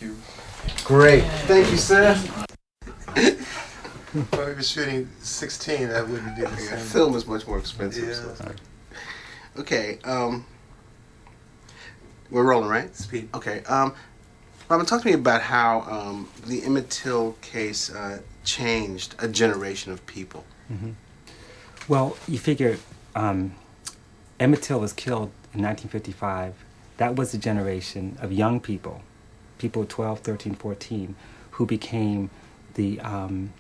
you. Great. Thank you, sir. If I was shooting 16, that wouldn't be the same. Film is much more expensive. Yeah. So. Okay. We're rolling, right? Speed. Okay. Robin, talk to me about how the Emmett Till case changed a generation of people. Mm-hmm. Well, you figure Emmett Till was killed in 1955. That was a generation of young people, people 12, 13, 14, who became the kind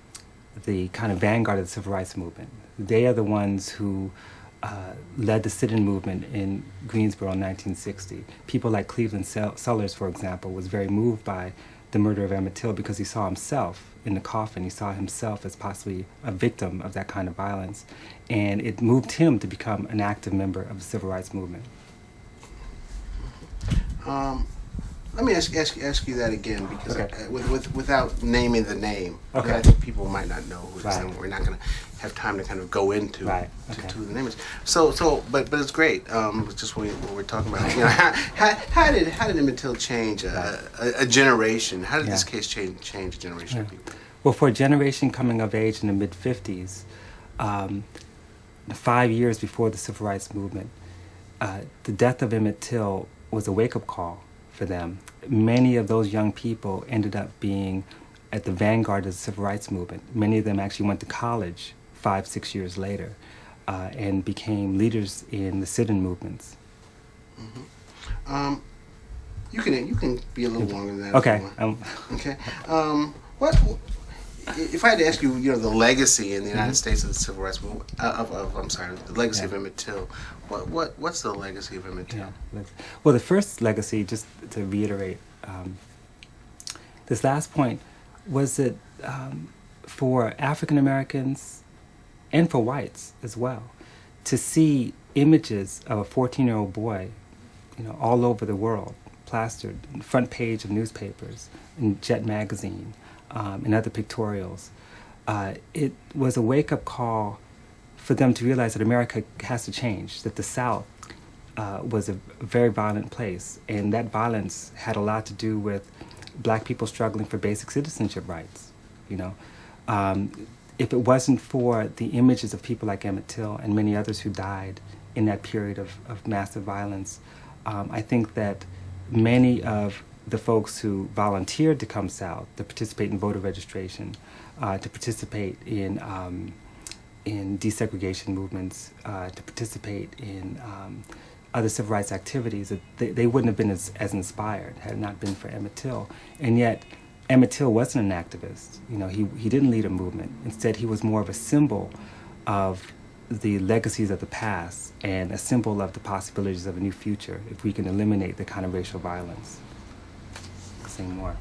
of vanguard of the civil rights movement. They are the ones who led the sit-in movement in Greensboro in 1960. People like Cleveland Sellers, for example, was very moved by the murder of Emmett Till because he saw himself in the coffin. He saw himself as possibly a victim of that kind of violence. And it moved him to become an active member of the civil rights movement. Let me ask you that again, because Okay. without naming the name, Okay. I think people might not know who it is, Right. and we're not going to have time to kind of go into Right. to Okay. who the name is. But it's great. It's just what we're talking about. You know, how did Emmett Till change a generation? How did this case change a generation of people? Well, for a generation coming of age in the mid-50s, 5 years before the civil rights movement, the death of Emmett Till was a wake-up call for them. Many of those young people ended up being at the vanguard of the civil rights movement. Many of them actually went to college 5, 6 years later and became leaders in the sit-in movements. Mm-hmm. You can be a little longer than that. Okay. Okay. What if I had to ask you, the legacy in the United States of the civil rights movement? The legacy of Emmett Till. What's the legacy of Emmett Till? Yeah. Well, the first legacy, just to reiterate, this last point was that for African Americans and for whites as well, to see images of a 14-year-old boy, all over the world, plastered in the front page of newspapers, in Jet magazine, and other pictorials, it was a wake-up call for them to realize that America has to change, that the South was a very violent place, and that violence had a lot to do with black people struggling for basic citizenship rights. If it wasn't for the images of people like Emmett Till and many others who died in that period of massive violence, I think that many of the folks who volunteered to come south, to participate in voter registration, to participate in desegregation movements, to participate in other civil rights activities, they wouldn't have been as inspired had it not been for Emmett Till. And yet, Emmett Till wasn't an activist. He didn't lead a movement. Instead, he was more of a symbol of the legacies of the past and a symbol of the possibilities of a new future if we can eliminate the kind of racial violence. Say more.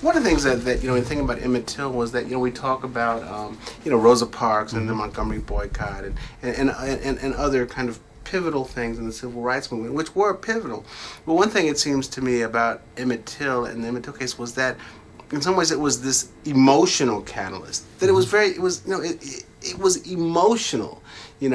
One of the things that in thinking about Emmett Till was that we talk about Rosa Parks and the Montgomery Boycott and other kind of pivotal things in the civil rights movement, which were pivotal. But one thing it seems to me about Emmett Till and the Emmett Till case was that in some ways it was this emotional catalyst. That it was emotional, in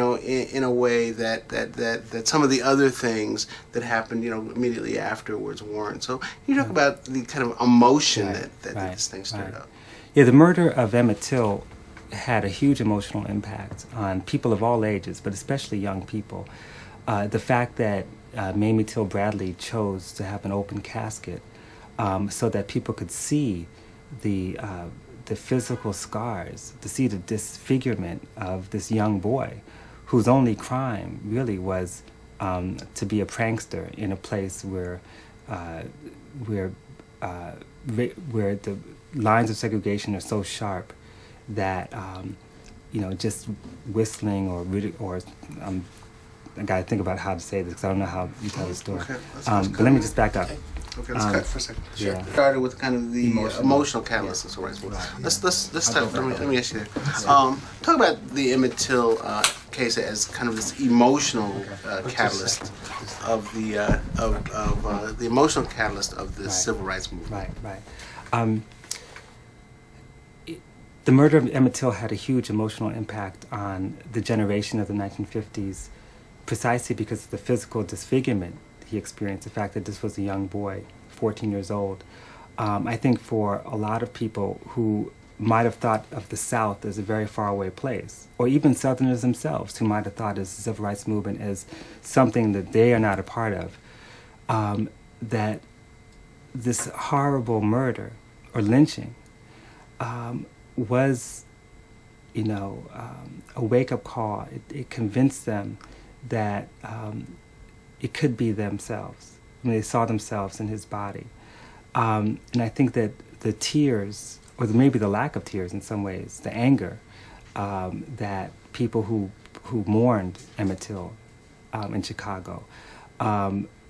a way that some of the other things that happened, immediately afterwards weren't. So you talk about the kind of emotion that this thing stirred up. Yeah, the murder of Emmett Till had a huge emotional impact on people of all ages, but especially young people. The fact that Mamie Till Bradley chose to have an open casket so that people could see the physical scars, to see the disfigurement of this young boy whose only crime really was to be a prankster in a place where the lines of segregation are so sharp that just whistling or I gotta think about how to say this because I don't know how you tell the story. Okay, but let me just back up. Okay, let's cut for a second. Sure. Yeah. Started with kind of the emotional catalyst of civil rights movement. Let's start. Let me ask you that. Talk about the Emmett Till case as kind of this emotional catalyst of the emotional catalyst of the civil rights movement. Right. The murder of Emmett Till had a huge emotional impact on the generation of the 1950s, precisely because of the physical disfigurement he experienced, the fact that this was a young boy, 14 years old. I think for a lot of people who might have thought of the South as a very faraway place, or even Southerners themselves who might have thought of the civil rights movement as something that they are not a part of, that this horrible murder or lynching was, a wake-up call. It convinced them that it could be themselves. They saw themselves in his body. And I think that the tears, or maybe the lack of tears in some ways, the anger that people who mourned Emmett Till in Chicago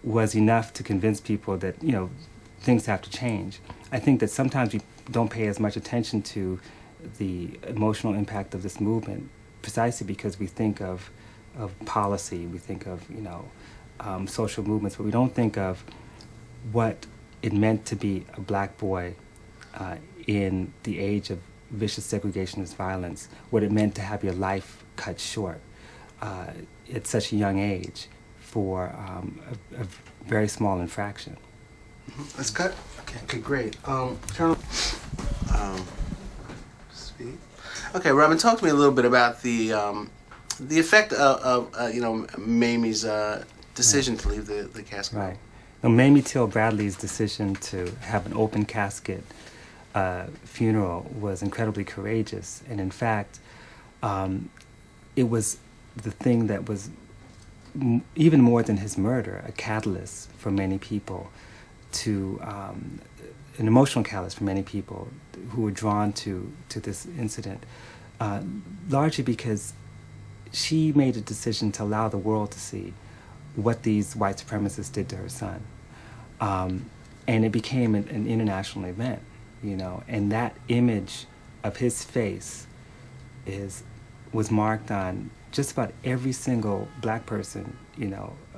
was enough to convince people that, things have to change. I think that sometimes we don't pay as much attention to the emotional impact of this movement precisely because we think of policy, we think of, social movements, but we don't think of what it meant to be a black boy in the age of vicious segregationist violence, what it meant to have your life cut short at such a young age for a very small infraction. Let's cut. Okay, great. Colonel, speak. Okay, Robin, talk to me a little bit about the effect of Mamie's decision to leave the casket. Right. Now, Mamie Till Bradley's decision to have an open casket funeral was incredibly courageous, and in fact, it was the thing that was even more than his murder, a catalyst for many people to an emotional catalyst for many people who were drawn to this incident, largely because she made a decision to allow the world to see what these white supremacists did to her son. And it became an international event, and that image of his face was marked on just about every single black person,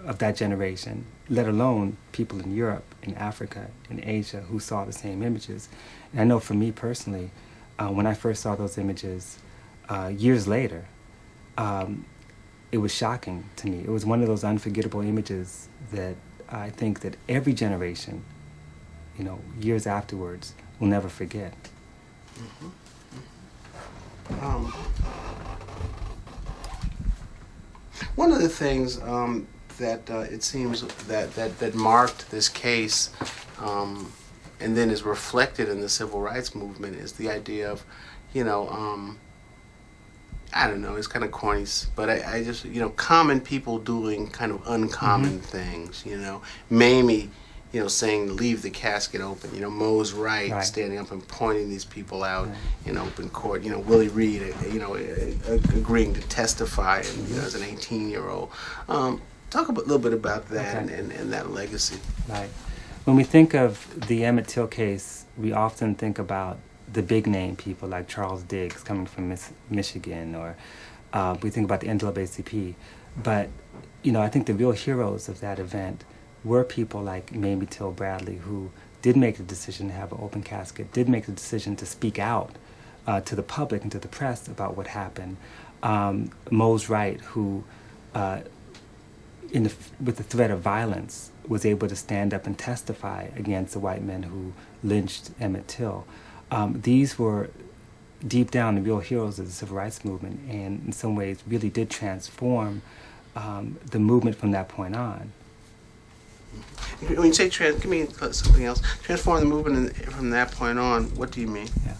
of that generation, let alone people in Europe, in Africa, in Asia who saw the same images. And I know for me personally, when I first saw those images years later, it was shocking to me. It was one of those unforgettable images that I think that every generation, years afterwards, will never forget. One of the things that it seems that marked this case and then is reflected in the civil rights movement is the idea of, I don't know, it's kind of corny, but I just, common people doing kind of uncommon things, Mamie, saying leave the casket open, Mose Wright standing up and pointing these people out in open court, Willie Reed, agreeing to testify as an 18-year-old. Talk a little bit about that and that legacy. Right. When we think of the Emmett Till case, we often think about the big name people like Charles Diggs coming from Michigan, or we think about the NAACP. But, I think the real heroes of that event were people like Mamie Till Bradley, who did make the decision to have an open casket, did make the decision to speak out to the public and to the press about what happened. Mose Wright, who, with the threat of violence, was able to stand up and testify against the white men who lynched Emmett Till. These were, deep down, the real heroes of the civil rights movement, and in some ways really did transform the movement from that point on. When you say give me something else. Transform the movement from that point on. What do you mean? Yeah.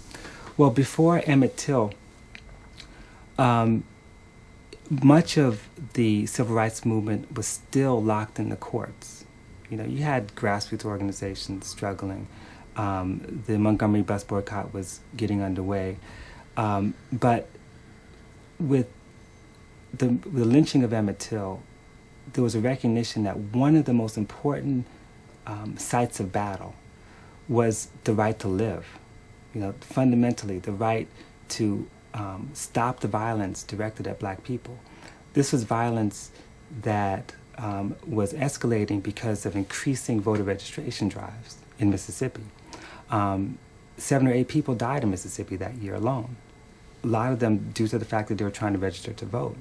Well, before Emmett Till, much of the civil rights movement was still locked in the courts. You had grassroots organizations struggling. The Montgomery bus boycott was getting underway, but with the lynching of Emmett Till, there was a recognition that one of the most important sites of battle was the right to live. Fundamentally, the right to stop the violence directed at black people. This was violence that was escalating because of increasing voter registration drives in Mississippi. 7 or 8 people died in Mississippi that year alone. A lot of them due to the fact that they were trying to register to vote.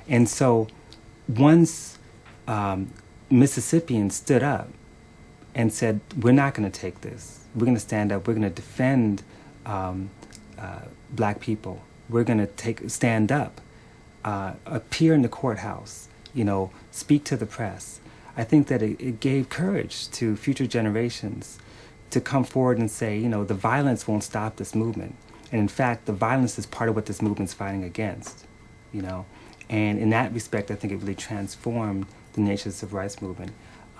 And so once Mississippians stood up and said, we're not going to take this. We're going to stand up. We're going to defend black people. We're going to stand up, appear in the courthouse, speak to the press. I think that it gave courage to future generations to come forward and say, the violence won't stop this movement. And in fact, the violence is part of what this movement's fighting against, And in that respect, I think it really transformed the nation's civil rights movement.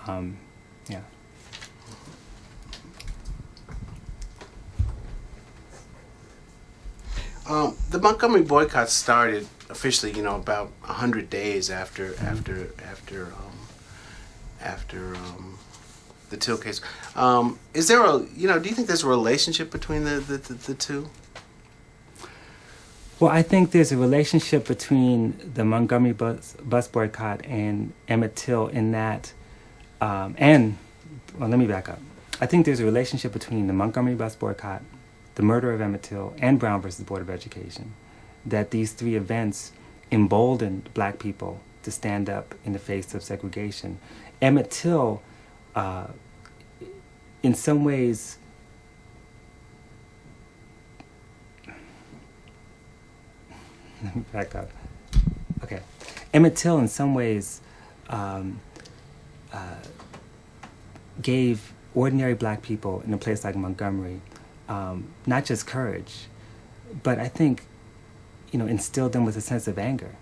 Yeah. The Montgomery boycott started officially, about 100 days after the Till case. Is there do you think there's a relationship between the two? Well, I think there's a relationship between the Montgomery bus boycott and Emmett Till in that, let me back up. I think there's a relationship between the Montgomery bus boycott, the murder of Emmett Till, and Brown versus Board of Education, that these three events emboldened black people to stand up in the face of segregation. Emmett Till, in some ways, let me back up. Okay. Emmett Till, in some ways, gave ordinary black people in a place like Montgomery not just courage, but I think, instilled them with a sense of anger,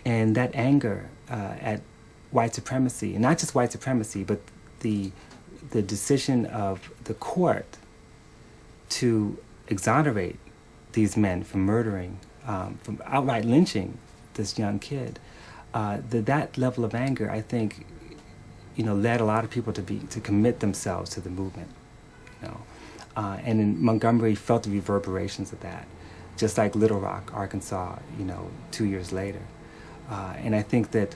And that anger at white supremacy, and not just white supremacy, but the decision of the court to exonerate these men from murdering, from outright lynching this young kid, that level of anger, I think, led a lot of people to commit themselves to the movement, and in Montgomery felt the reverberations of that, just like Little Rock, Arkansas, 2 years later, and I think that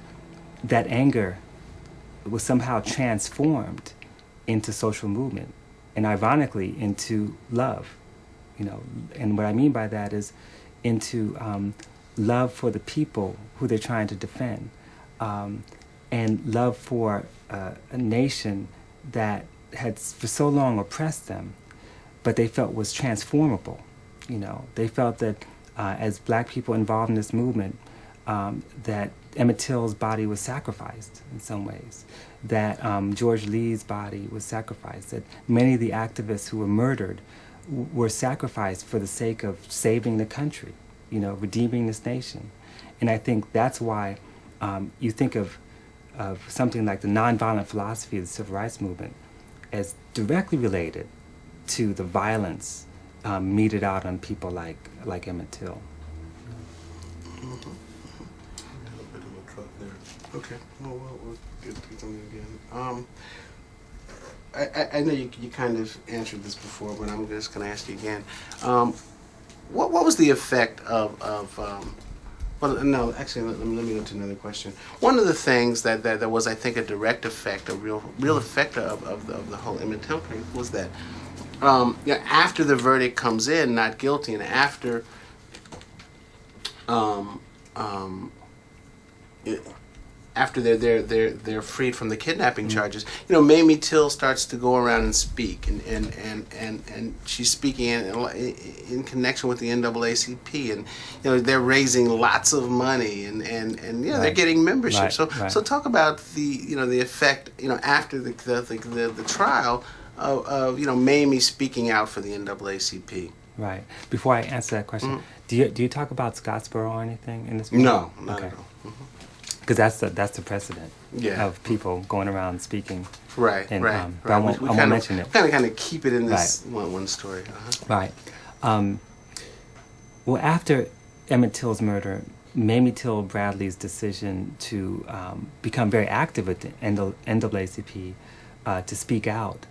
anger was somehow transformed into social movement, and ironically into love. And what I mean by that is into love for the people who they're trying to defend, and love for a nation that had for so long oppressed them, but they felt was transformable. They felt that as black people involved in this movement, that Emmett Till's body was sacrificed in some ways, that George Lee's body was sacrificed, that many of the activists who were murdered were sacrificed for the sake of saving the country, redeeming this nation. And I think that's why you think of something like the nonviolent philosophy of the civil rights movement as directly related to the violence meted out on people like Emmett Till. Mm-hmm. A little bit of a truck there. Okay, well, we'll get something again. I know you kind of answered this before, but I'm just going to ask you again. What was the effect of well, no, actually, let me go to another question. One of the things that was, I think, a direct effect, a real effect of the whole Emmett Till case was that after the verdict comes in, not guilty, and after after they're freed from the kidnapping charges, Mamie Till starts to go around and speak, and she's speaking in connection with the NAACP, and they're raising lots of money, and Right. they're getting membership. Right. So talk about the effect after the trial of Mamie speaking out for the NAACP. Right. Before I answer that question, do you talk about Scottsboro or anything in this book? No, not Okay. at all. Mm-hmm. Because that's the precedent of people going around speaking. Right, and, right. But I won't mention it. Kind of keep it in this one story. Right. Well, after Emmett Till's murder, Mamie Till Bradley's decision to become very active at the NAACP, to speak out,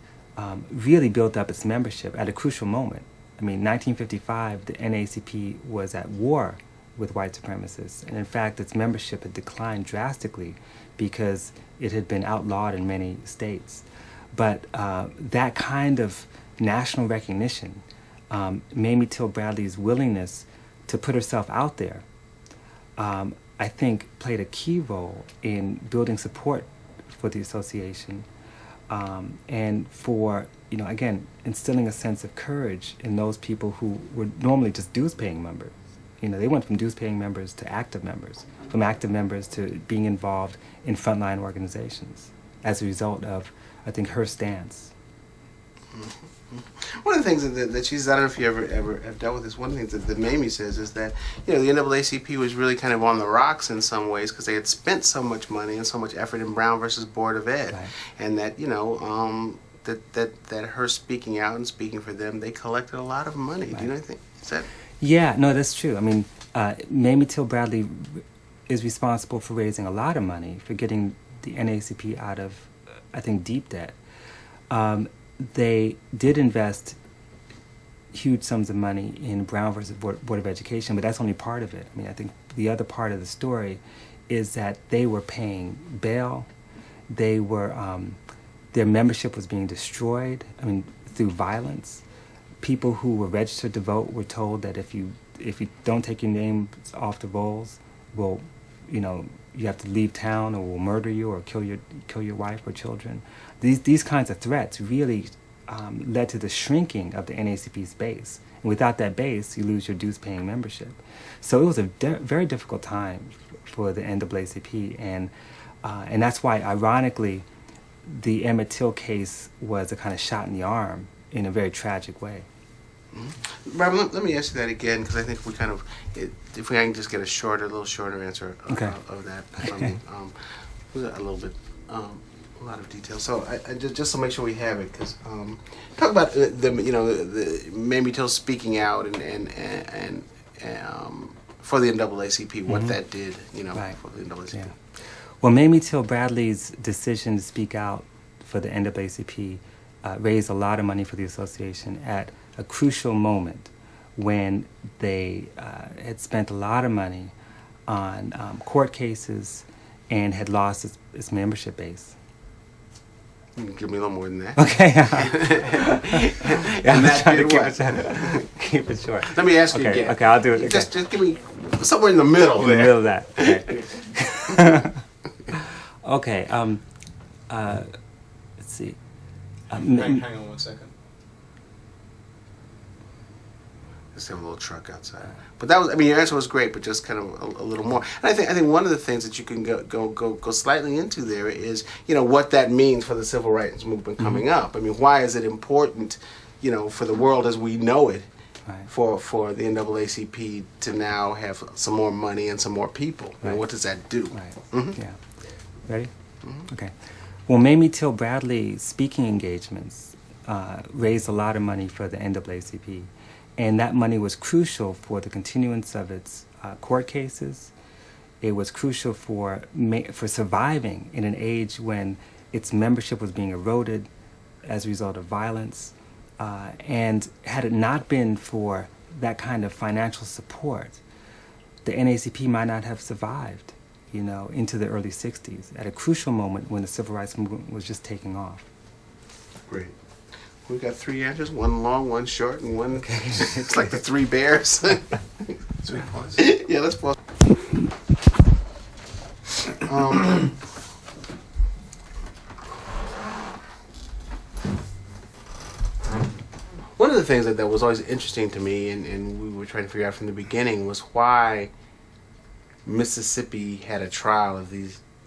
really built up its membership at a crucial moment. I mean, 1955, the NAACP was at war with white supremacists, and in fact, its membership had declined drastically because it had been outlawed in many states. But that kind of national recognition, Mamie Till Bradley's willingness to put herself out there, I think played a key role in building support for the association. and for, again, instilling a sense of courage in those people who were normally just dues-paying members. They went from dues-paying members to active members, from active members to being involved in frontline organizations as a result of, I think, her stance. One of the things that she's, I don't know if you ever have dealt with this, one of the things that Mamie says is that, the NAACP was really kind of on the rocks in some ways because they had spent so much money and so much effort in Brown versus Board of Ed. Right. And that, that her speaking out and speaking for them, they collected a lot of money. Right. Do you know anything? Is that? Yeah, no, that's true. I mean, Mamie Till Bradley is responsible for raising a lot of money for getting the NAACP out of, I think, deep debt. They did invest huge sums of money in Brown versus Board of Education, but that's only part of it. I mean, I think the other part of the story is that they were paying bail. They were, their membership was being destroyed, through violence. People who were registered to vote were told that if you don't take your names off the rolls, well, you have to leave town, or we'll murder you, or kill your wife or children. These kinds of threats really led to the shrinking of the NAACP's base. And without that base, you lose your dues-paying membership. So it was a very difficult time for the NAACP, and that's why, ironically, the Emmett Till case was a kind of shot in the arm in a very tragic way. Mm-hmm. Robert, let me ask you that again, because I think we kind of, if we can just get a little shorter answer of that from you. Was a little bit, a lot of detail. So I just to make sure we have it, because talk about the Mamie Till speaking out and for the NAACP, what that did, for the NAACP. Yeah. Well, Mamie Till Bradley's decision to speak out for the NAACP raised a lot of money for the association at a crucial moment when they had spent a lot of money on court cases and had lost its membership base. You can give me a little more than that. Okay. And that did what? Keep it short. Let me ask you again. Okay, I'll do it again. Just give me somewhere in the middle in there. the middle of that. Okay. Okay. Let's see. Hang on 1 second. Just have a little truck outside. But that was, your answer was great, but just kind of a little more. And I think one of the things that you can go slightly into there is, what that means for the civil rights movement coming up. Why is it important, for the world as we know it, right, for the NAACP to now have some more money and some more people? Right. What does that do? Right. Mm-hmm. Yeah. Ready? Mm-hmm. Okay. Well, Mamie Till Bradley's speaking engagements raised a lot of money for the NAACP. And that money was crucial for the continuance of its court cases. It was crucial for surviving in an age when its membership was being eroded as a result of violence. And had it not been for that kind of financial support, the NAACP might not have survived, into the early 60s, at a crucial moment when the civil rights movement was just taking off. Great. We got 3 answers, one long, one short, and one. It's like the 3 bears. 3 points. Yeah, let's pause. One of the things that was always interesting to me, and we were trying to figure out from the beginning, was why Mississippi had a trial of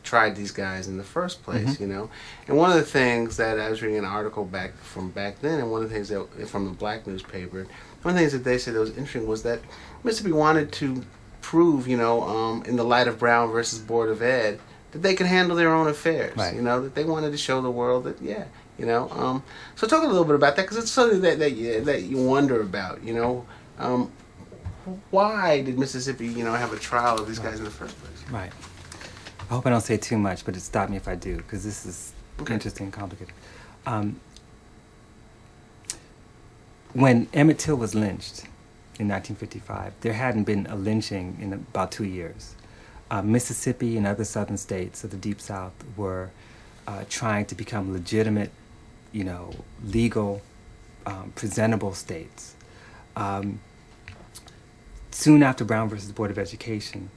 tried these guys in the first place, Mm-hmm. And one of the things that I was reading an article back then, and one of the things that from the black newspaper, one of the things that they said that was interesting was that Mississippi wanted to prove, in the light of Brown versus Board of Ed, that they could handle their own affairs. Right. That they wanted to show the world that, So talk a little bit about that, because it's something that you wonder about. Why did Mississippi, have a trial of these guys in the first place? Right. I hope I don't say too much, but stop me if I do, because this is interesting and complicated. When Emmett Till was lynched in 1955, there hadn't been a lynching in about 2 years. Mississippi and other southern states of the Deep South were trying to become legitimate, legal, presentable states. Soon after Brown versus Board of Education,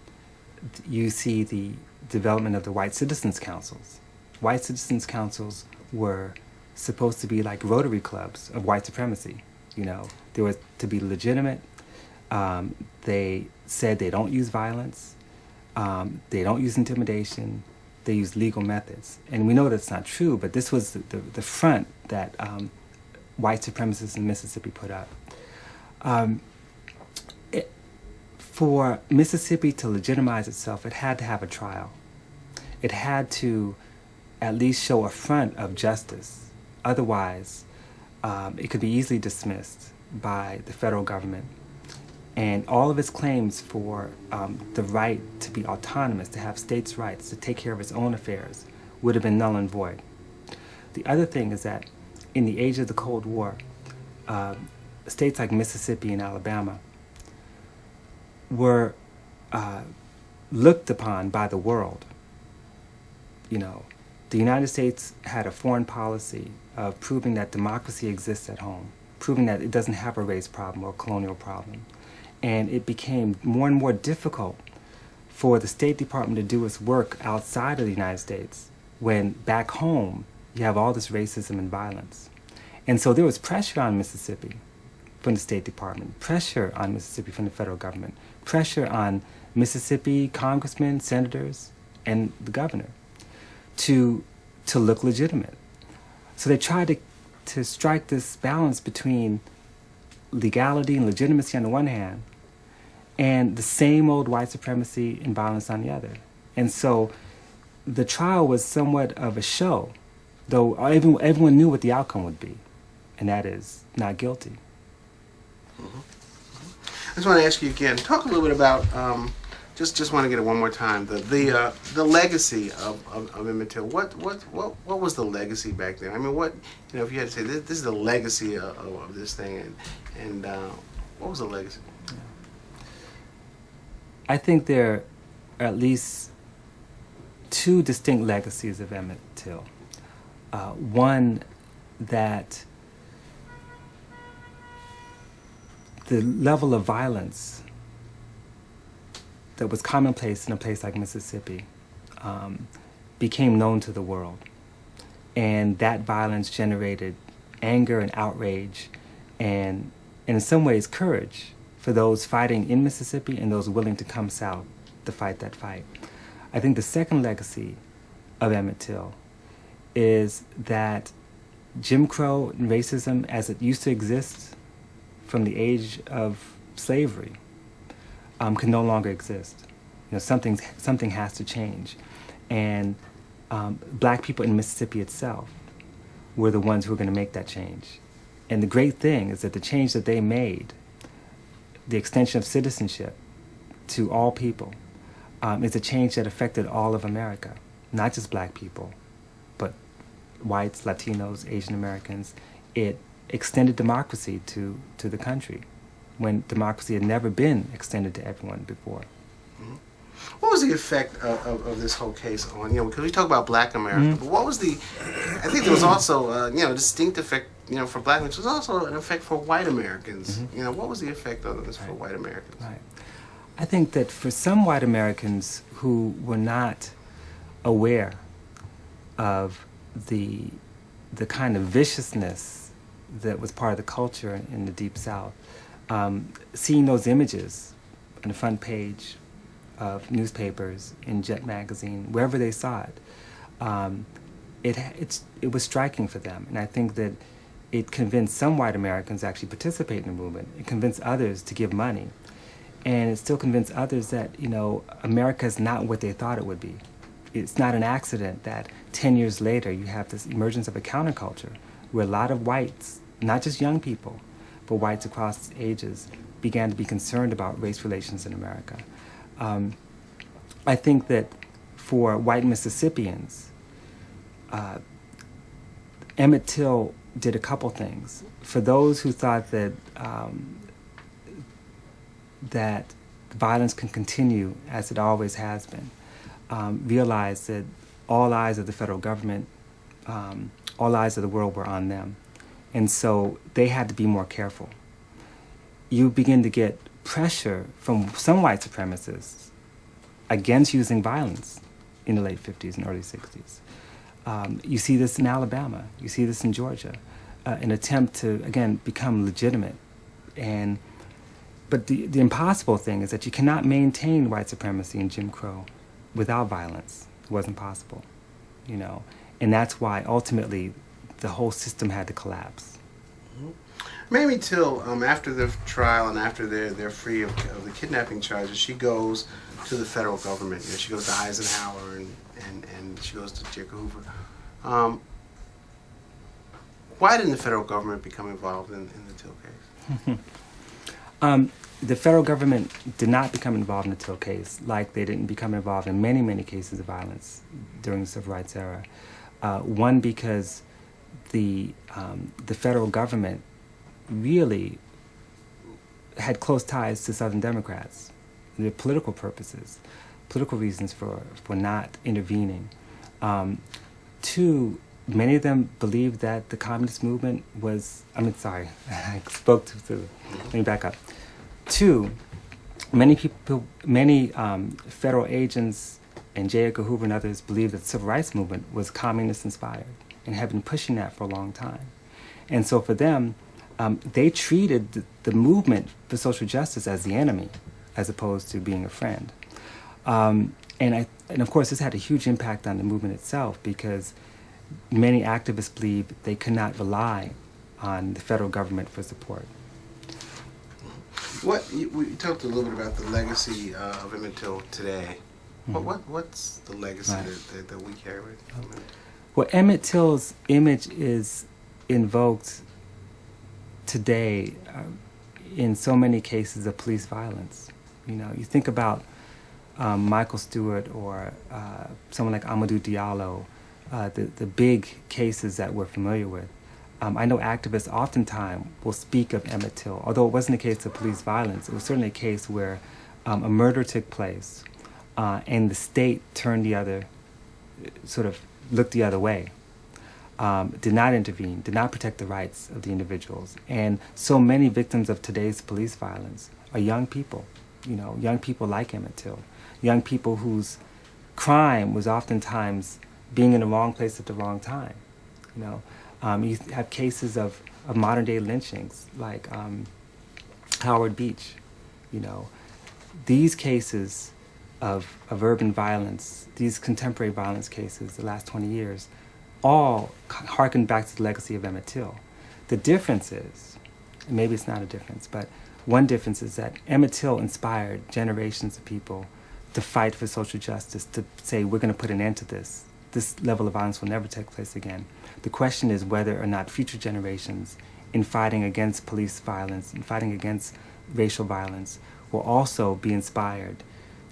you see the development of the White Citizens Councils. White Citizens Councils were supposed to be like Rotary clubs of white supremacy. You know, they were to be legitimate. They said they don't use violence. They don't use intimidation. They use legal methods. And we know that's not true, but this was the front that white supremacists in Mississippi put up. For Mississippi to legitimize itself, it had to have a trial. It had to at least show a front of justice. Otherwise, it could be easily dismissed by the federal government. And all of its claims for the right to be autonomous, to have states' rights, to take care of its own affairs, would have been null and void. The other thing is that in the age of the Cold War, states like Mississippi and Alabama were looked upon by the world. You know, the United States had a foreign policy of proving that democracy exists at home, proving that it doesn't have a race problem or a colonial problem. And it became more and more difficult for the State Department to do its work outside of the United States when back home you have all this racism and violence. And so there was pressure on Mississippi from the State Department, pressure on Mississippi from the federal government, pressure on Mississippi congressmen, senators, and the governor to look legitimate. So they tried to strike this balance between legality and legitimacy on the one hand, and the same old white supremacy and violence on the other. And so the trial was somewhat of a show, though everyone knew what the outcome would be, and that is not guilty. Mm-hmm. I just want to ask you again, talk a little bit about, just want to get it one more time, the legacy of Emmett Till. What was the legacy back then? I mean, if you had to say, this is the legacy of this thing, and what was the legacy? I think there are at least two distinct legacies of Emmett Till. One, that the level of violence that was commonplace in a place like Mississippi became known to the world. And that violence generated anger and outrage and in some ways courage for those fighting in Mississippi and those willing to come south to fight that fight. I think the second legacy of Emmett Till is that Jim Crow and racism as it used to exist from the age of slavery can no longer exist. You know, something has to change. And black people in Mississippi itself were the ones who were going to make that change. And the great thing is that the change that they made, the extension of citizenship to all people, is a change that affected all of America, not just black people, but whites, Latinos, Asian Americans. It extended democracy to the country when democracy had never been extended to everyone before. Mm-hmm. What was the effect of this whole case on, because we talk about black America, mm-hmm. but what was I think there was also, a distinct effect, for black Americans, there was also an effect for white Americans. Mm-hmm. What was the effect of this for white Americans? Right. I think that for some white Americans who were not aware of the kind of viciousness that was part of the culture in the Deep South, seeing those images on the front page of newspapers, in Jet magazine, wherever they saw it, it was striking for them. And I think that it convinced some white Americans to actually participate in the movement. It convinced others to give money. And it still convinced others that, America is not what they thought it would be. It's not an accident that 10 years later you have this emergence of a counterculture where a lot of whites, not just young people, but whites across ages, began to be concerned about race relations in America. I think that for white Mississippians, Emmett Till did a couple things. For those who thought that that violence can continue as it always has been, realized that all eyes of the federal government, all eyes of the world were on them. And so they had to be more careful. You begin to get pressure from some white supremacists against using violence in the late 50s and early 60s. You see this in Alabama. You see this in Georgia. An attempt to, again, become legitimate. But the impossible thing is that you cannot maintain white supremacy and Jim Crow without violence. It wasn't possible, you know. And that's why ultimately the whole system had to collapse. Mamie Till, after the trial and after they're free of the kidnapping charges, she goes to the federal government. You know, she goes to Eisenhower and she goes to J. Edgar Hoover. Why didn't the federal government become involved in the Till case? The federal government did not become involved in the Till case, like they didn't become involved in many, many cases of violence during the Civil Rights era. One, because the federal government really had close ties to Southern Democrats. Their political purposes, political reasons for not intervening. Two, many of them believed that the communist movement was, I spoke to, let me back up. Two, many federal agents and J. Edgar Hoover and others believed that the civil rights movement was communist inspired and had been pushing that for a long time. And so for them, they treated the movement for social justice as the enemy, as opposed to being a friend. And of course, this had a huge impact on the movement itself, because many activists believed they could not rely on the federal government for support. We talked a little bit about the legacy of Emmett Till today. What's the legacy that we carry with Emmett? Well, Emmett Till's image is invoked today in so many cases of police violence. You know, you think about Michael Stewart or someone like Amadou Diallo, the big cases that we're familiar with. I know activists oftentimes will speak of Emmett Till, although it wasn't a case of police violence. It was certainly a case where a murder took place and the state turned looked the other way, did not intervene, did not protect the rights of the individuals. And so many victims of today's police violence are young people, you know, young people like Emmett Till, young people whose crime was oftentimes being in the wrong place at the wrong time, you know. You have cases of modern-day lynchings, like Howard Beach, you know. These cases of urban violence, these contemporary violence cases, the last 20 years, all harken back to the legacy of Emmett Till. The difference is, and maybe it's not a difference, but one difference is that Emmett Till inspired generations of people to fight for social justice, to say, we're going to put an end to this. This level of violence will never take place again. The question is whether or not future generations, in fighting against police violence, in fighting against racial violence, will also be inspired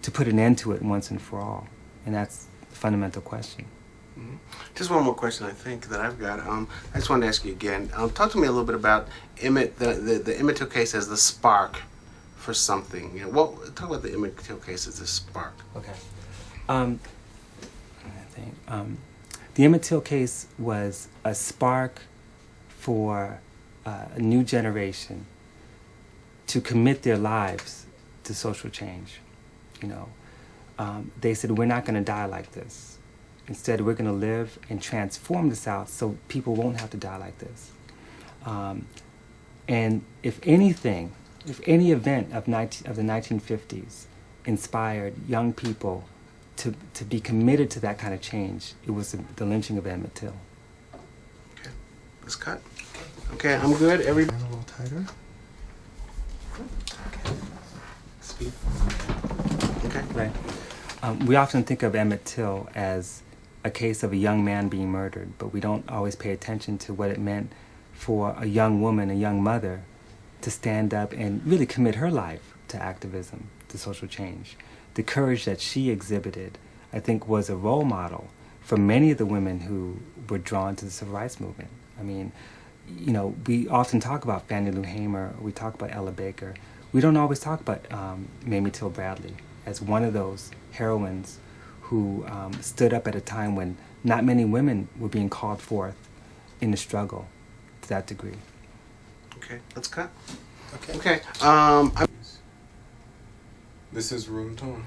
to put an end to it once and for all. And that's the fundamental question. Mm-hmm. Just one more question, I think, that I've got. I just wanted to ask you again. Talk to me a little bit about Emmett, the Emmett Till case as the spark for something. You know, talk about the Emmett Till case as the spark. Okay. The Emmett Till case was a spark for a new generation to commit their lives to social change. You know, they said, we're not going to die like this. Instead, we're going to live and transform the South so people won't have to die like this. And if anything, if any event of the 1950s inspired young people to be committed to that kind of change, it was the lynching of Emmett Till. Okay, let's cut. Okay, I'm good. A little tighter. Okay. Speed. Okay. Right. We often think of Emmett Till as a case of a young man being murdered, but we don't always pay attention to what it meant for a young woman, a young mother, to stand up and really commit her life to activism, to social change. The courage that she exhibited, I think, was a role model for many of the women who were drawn to the civil rights movement. I mean, you know, we often talk about Fannie Lou Hamer, we talk about Ella Baker. We don't always talk about Mamie Till Bradley as one of those heroines who stood up at a time when not many women were being called forth in the struggle to that degree. Okay, let's cut. Okay. Okay. This is room tone.